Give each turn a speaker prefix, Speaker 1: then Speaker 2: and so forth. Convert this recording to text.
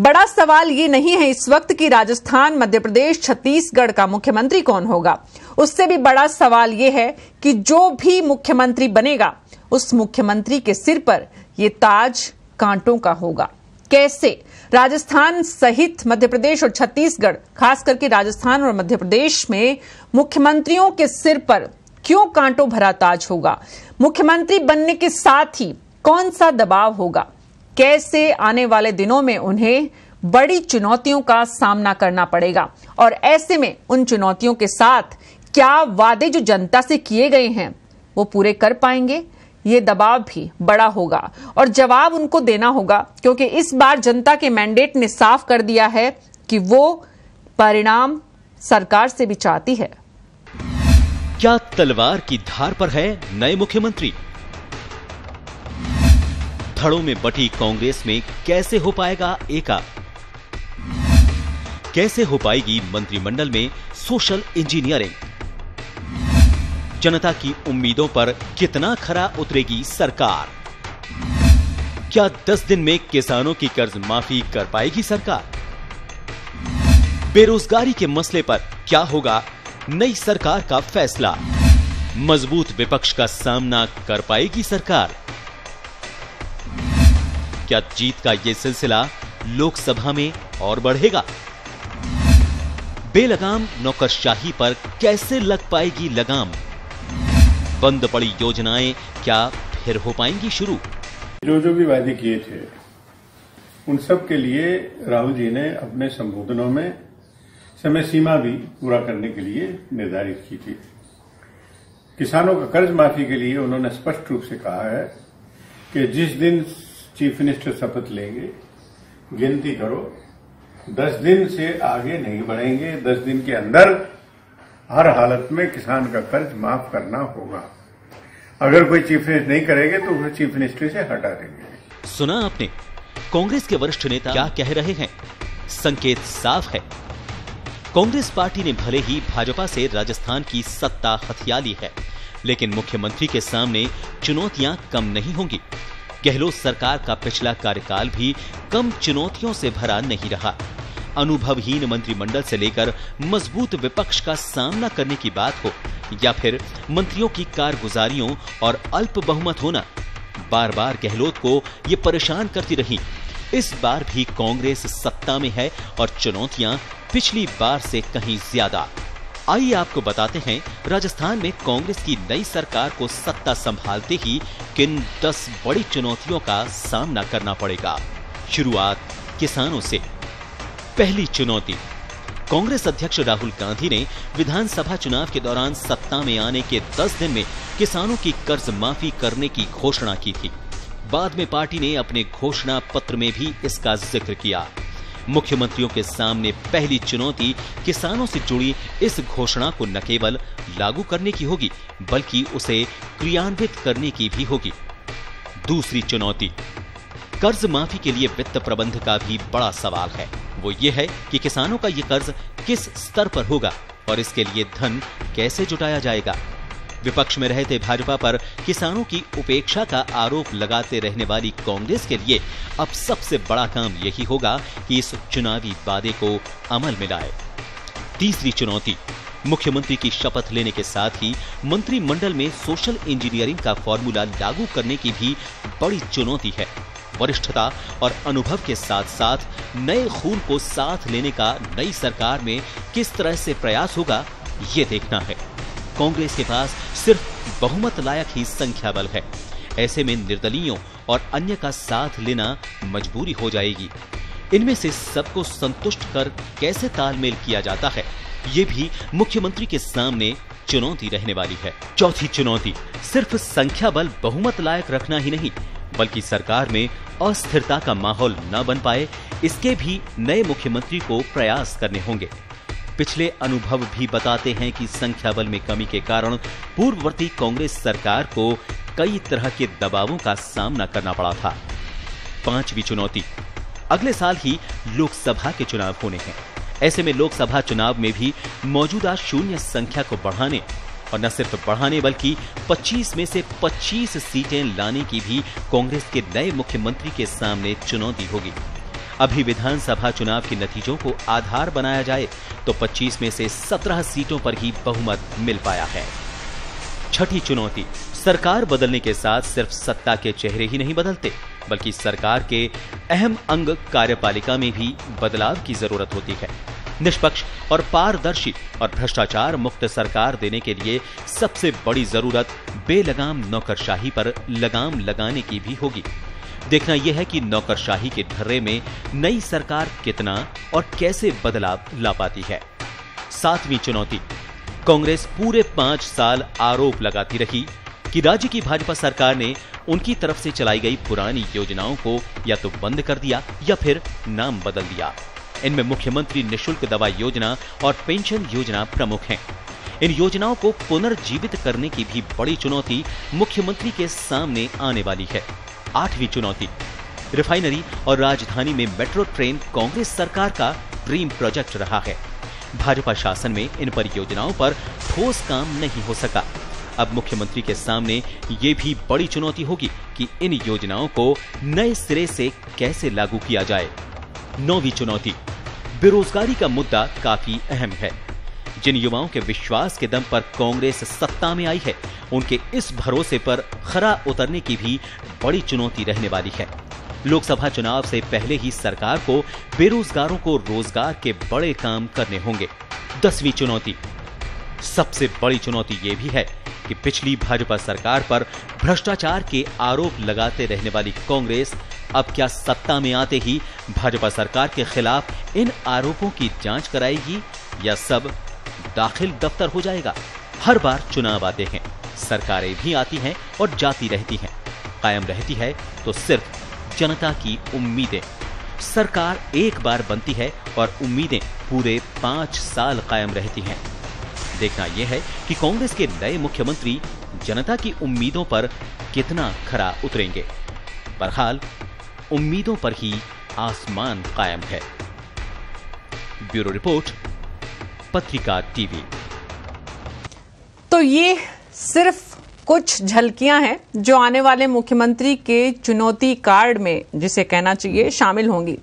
Speaker 1: बड़ा सवाल ये नहीं है इस वक्त कि राजस्थान, मध्य प्रदेश, छत्तीसगढ़ का मुख्यमंत्री कौन होगा। उससे भी बड़ा सवाल ये है कि जो भी मुख्यमंत्री बनेगा उस मुख्यमंत्री के सिर पर ये ताज कांटों का होगा। कैसे? राजस्थान सहित मध्य प्रदेश और छत्तीसगढ़, खास करके राजस्थान और मध्य प्रदेश में मुख्यमंत्रियों के सिर पर क्यों कांटों भरा ताज होगा? मुख्यमंत्री बनने के साथ ही कौन सा दबाव होगा? कैसे आने वाले दिनों में उन्हें बड़ी चुनौतियों का सामना करना पड़ेगा और ऐसे में उन चुनौतियों के साथ क्या वादे जो जनता से किए गए हैं वो पूरे कर पाएंगे? ये दबाव भी बड़ा होगा और जवाब उनको देना होगा, क्योंकि इस बार जनता के मैंडेट ने साफ कर दिया है कि वो परिणाम सरकार से भी चाहती है।
Speaker 2: क्या तलवार की धार पर है नए मुख्यमंत्री? धड़ों में बटी कांग्रेस में कैसे हो पाएगा एका? कैसे हो पाएगी मंत्रिमंडल में सोशल इंजीनियरिंग? जनता की उम्मीदों पर कितना खरा उतरेगी सरकार? क्या 10 दिन में किसानों की कर्ज माफी कर पाएगी सरकार? बेरोजगारी के मसले पर क्या होगा नई सरकार का फैसला? मजबूत विपक्ष का सामना कर पाएगी सरकार? क्या जीत का यह सिलसिला लोकसभा में और बढ़ेगा? बेलगाम नौकरशाही पर कैसे लग पाएगी लगाम? बंद पड़ी योजनाएं क्या फिर हो पाएंगी शुरू?
Speaker 3: जो भी वादे किए थे उन सब के लिए राहुल जी ने अपने संबोधनों में समय सीमा भी पूरा करने के लिए निर्धारित की थी। किसानों का कर्ज माफी के लिए उन्होंने स्पष्ट रूप से कहा है कि जिस दिन चीफ मिनिस्टर शपथ लेंगे गिनती करो, 10 दिन से आगे नहीं बढ़ेंगे, 10 दिन के अंदर हर हालत में किसान का कर्ज माफ करना होगा। अगर कोई चीफ मिनिस्टर नहीं करेंगे तो उसे चीफ मिनिस्ट्री से हटा देंगे।
Speaker 2: सुना आपने कांग्रेस के वरिष्ठ नेता क्या कह रहे हैं? संकेत साफ है। कांग्रेस पार्टी ने भले ही भाजपा से राजस्थान की सत्ता हथिया ली है, लेकिन मुख्यमंत्री के सामने चुनौतियां कम नहीं होंगी। गहलोत सरकार का पिछला कार्यकाल भी कम चुनौतियों से भरा नहीं रहा। अनुभवहीन मंत्रिमंडल से लेकर मजबूत विपक्ष का सामना करने की बात हो या फिर मंत्रियों की कारगुजारियों और अल्प बहुमत होना, बार बार गहलोत को ये परेशान करती रही। इस बार भी कांग्रेस सत्ता में है और चुनौतियां पिछली बार से कहीं ज्यादा। आइए आपको बताते हैं राजस्थान में कांग्रेस की नई सरकार को सत्ता संभालते ही किन 10 बड़ी चुनौतियों का सामना करना पड़ेगा। शुरुआत किसानों से। पहली चुनौती, कांग्रेस अध्यक्ष राहुल गांधी ने विधानसभा चुनाव के दौरान सत्ता में आने के 10 दिन में किसानों की कर्ज माफी करने की घोषणा की थी। बाद में पार्टी ने अपने घोषणा पत्र में भी इसका जिक्र किया। मुख्यमंत्रियों के सामने पहली चुनौती किसानों से जुड़ी इस घोषणा को न केवल लागू करने की होगी बल्कि उसे क्रियान्वित करने की भी होगी। दूसरी चुनौती, कर्ज माफी के लिए वित्त प्रबंध का भी बड़ा सवाल है। वो ये है कि किसानों का ये कर्ज किस स्तर पर होगा और इसके लिए धन कैसे जुटाया जाएगा। विपक्ष में रहते भाजपा पर किसानों की उपेक्षा का आरोप लगाते रहने वाली कांग्रेस के लिए अब सबसे बड़ा काम यही होगा कि इस चुनावी वादे को अमल में लाए। तीसरी चुनौती, मुख्यमंत्री की शपथ लेने के साथ ही मंत्रिमंडल में सोशल इंजीनियरिंग का फॉर्मूला लागू करने की भी बड़ी चुनौती है। वरिष्ठता और अनुभव के साथ साथ नए खून को साथ लेने का नई सरकार में किस तरह से प्रयास होगा ये देखना है। कांग्रेस के पास सिर्फ बहुमत लायक ही संख्या बल है। ऐसे में निर्दलीयों और अन्य का साथ लेना मजबूरी हो जाएगी। इनमें से सबको संतुष्ट कर कैसे तालमेल किया जाता है ये भी मुख्यमंत्री के सामने चुनौती रहने वाली है। चौथी चुनौती, सिर्फ संख्या बल बहुमत लायक रखना ही नहीं बल्कि सरकार में अस्थिरता का माहौल न बन पाए इसके भी नए मुख्यमंत्री को प्रयास करने होंगे। पिछले अनुभव भी बताते हैं कि संख्या बल में कमी के कारण पूर्ववर्ती कांग्रेस सरकार को कई तरह के दबावों का सामना करना पड़ा था। पांचवी चुनौती, अगले साल ही लोकसभा के चुनाव होने हैं। ऐसे में लोकसभा चुनाव में भी मौजूदा शून्य संख्या को बढ़ाने और न सिर्फ बढ़ाने बल्कि 25 में से 25 सीटें लाने की भी कांग्रेस के नए मुख्यमंत्री के सामने चुनौती होगी। अभी विधानसभा चुनाव के नतीजों को आधार बनाया जाए तो 25 में से 17 सीटों पर ही बहुमत मिल पाया है। छठी चुनौती, सरकार बदलने के साथ सिर्फ सत्ता के चेहरे ही नहीं बदलते, बल्कि सरकार के अहम अंग कार्यपालिका में भी बदलाव की जरूरत होती है। निष्पक्ष और पारदर्शी और भ्रष्टाचार मुक्त सरकार देने के लिए सबसे बड़ी जरूरत बेलगाम नौकरशाही पर लगाम लगाने की भी होगी। देखना यह है कि नौकरशाही के ढर्रे में नई सरकार कितना और कैसे बदलाव ला पाती है। 7वीं चुनौती, कांग्रेस पूरे 5 साल आरोप लगाती रही कि राज्य की भाजपा सरकार ने उनकी तरफ से चलाई गई पुरानी योजनाओं को या तो बंद कर दिया या फिर नाम बदल दिया। इनमें मुख्यमंत्री निःशुल्क दवा योजना और पेंशन योजना प्रमुख हैं। इन योजनाओं को पुनर्जीवित करने की भी बड़ी चुनौती मुख्यमंत्री के सामने आने वाली है। 8वीं चुनौती, रिफाइनरी और राजधानी में मेट्रो ट्रेन कांग्रेस सरकार का ड्रीम प्रोजेक्ट रहा है। भाजपा शासन में इन परियोजनाओं पर ठोस काम नहीं हो सका। अब मुख्यमंत्री के सामने ये भी बड़ी चुनौती होगी कि इन योजनाओं को नए सिरे से कैसे लागू किया जाए। 9वीं चुनौती, बेरोजगारी का मुद्दा काफी अहम है। जिन युवाओं के विश्वास के दम पर कांग्रेस सत्ता में आई है, उनके इस भरोसे पर खरा उतरने की भी बड़ी चुनौती रहने वाली है। लोकसभा चुनाव से पहले ही सरकार को बेरोजगारों को रोजगार के बड़े काम करने होंगे। 10वीं चुनौती, सबसे बड़ी चुनौती यह भी है कि पिछली भाजपा सरकार पर भ्रष्टाचार के आरोप लगाते रहने वाली कांग्रेस अब क्या सत्ता में आते ही भाजपा सरकार के खिलाफ इन आरोपों की जांच कराएगी या सब दाखिल दफ्तर हो जाएगा। हर बार चुनाव आते हैं, सरकारें भी आती हैं और जाती रहती हैं, कायम रहती है तो सिर्फ जनता की उम्मीदें। सरकार एक बार बनती है और उम्मीदें पूरे 5 साल कायम रहती हैं। देखना यह है कि कांग्रेस के नए मुख्यमंत्री जनता की उम्मीदों पर कितना खरा उतरेंगे। बहरहाल उम्मीदों पर ही आसमान कायम है। ब्यूरो रिपोर्ट, पत्रिका टीवी।
Speaker 1: तो ये सिर्फ कुछ झलकियां हैं जो आने वाले मुख्यमंत्री के चुनौती कार्ड में, जिसे कहना चाहिए, शामिल होंगी।